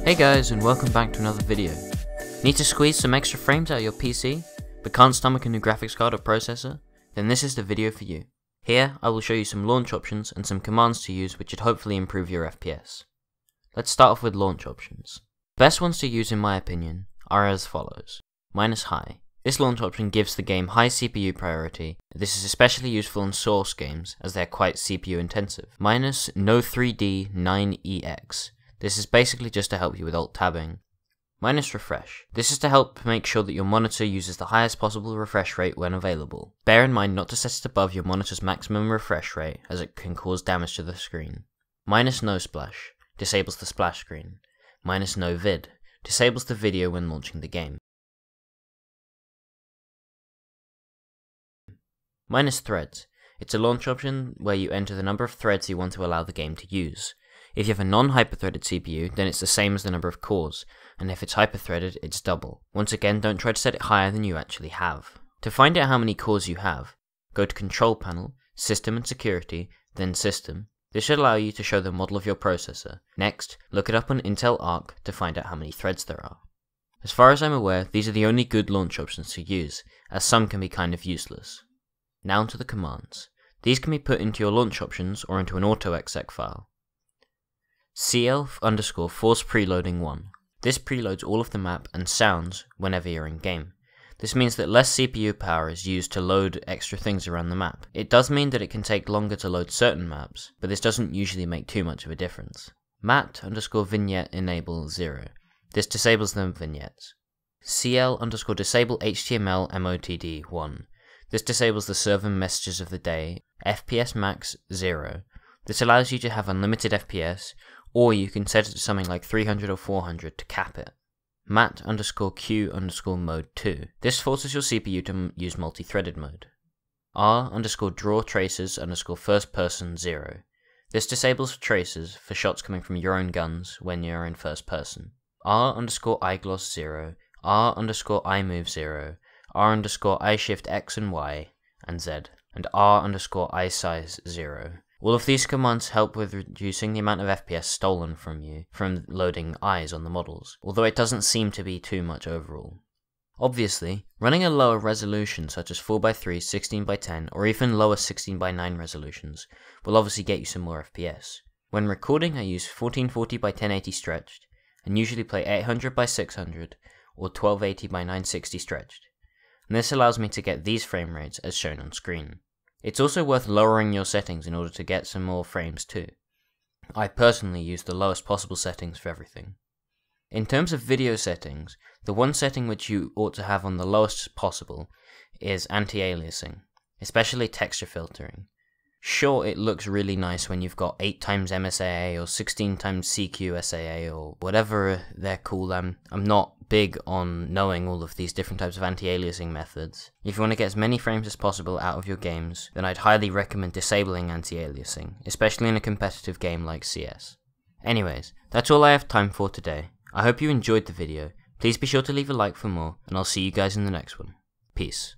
Hey guys, and welcome back to another video. Need to squeeze some extra frames out of your PC, but can't stomach a new graphics card or processor? Then this is the video for you. Here, I will show you some launch options and some commands to use which should hopefully improve your FPS. Let's start off with launch options. The best ones to use in my opinion are as follows. -high. This launch option gives the game high CPU priority. This is especially useful in Source games as they are quite CPU intensive. -no3D 9EX. This is basically just to help you with alt tabbing. -refresh. This is to help make sure that your monitor uses the highest possible refresh rate when available. Bear in mind not to set it above your monitor's maximum refresh rate as it can cause damage to the screen. -NOSPLASH. Disables the splash screen. -NOVID. Disables the video when launching the game. -threads. It's a launch option where you enter the number of threads you want to allow the game to use. If you have a non-hyper-threaded CPU, then it's the same as the number of cores, and if it's hyper-threaded, it's double. Once again, don't try to set it higher than you actually have. To find out how many cores you have, go to Control Panel, System and Security, then System. This should allow you to show the model of your processor. Next, look it up on Intel Arc to find out how many threads there are. As far as I'm aware, these are the only good launch options to use, as some can be kind of useless. Now to the commands. These can be put into your launch options or into an autoexec file. CL_force preloading 1. This preloads all of the map and sounds whenever you're in game. This means that less CPU power is used to load extra things around the map. It does mean that it can take longer to load certain maps, but this doesn't usually make too much of a difference. mat_vignette enable 0. This disables the vignettes. CL_disable HTML MOTD 1. This disables the server messages of the day. FPS max 0. This allows you to have unlimited FPS, or you can set it to something like 300 or 400 to cap it. mat_q_mode 2. This forces your CPU to use multi-threaded mode. r_draw traces_first person 0. This disables traces for shots coming from your own guns when you're in first person. r_igloss 0, r_imove 0, r_ishift x and y and z, and r_isize 0. All of these commands help with reducing the amount of FPS stolen from you from loading eyes on the models, although it doesn't seem to be too much overall. Obviously, running a lower resolution such as 4x3, 16x10, or even lower 16x9 resolutions will obviously get you some more FPS. When recording I use 1440x1080 stretched, and usually play 800x600 or 1280x960 stretched, and this allows me to get these frame rates as shown on screen. It's also worth lowering your settings in order to get some more frames too. I personally use the lowest possible settings for everything. In terms of video settings, the one setting which you ought to have on the lowest possible is anti-aliasing, especially texture filtering. Sure, it looks really nice when you've got 8x MSAA or 16x CQSAA or whatever they're called. I'm not big on knowing all of these different types of anti-aliasing methods. If you want to get as many frames as possible out of your games, then I'd highly recommend disabling anti-aliasing, especially in a competitive game like CS. Anyways, that's all I have time for today. I hope you enjoyed the video. Please be sure to leave a like for more, and I'll see you guys in the next one. Peace.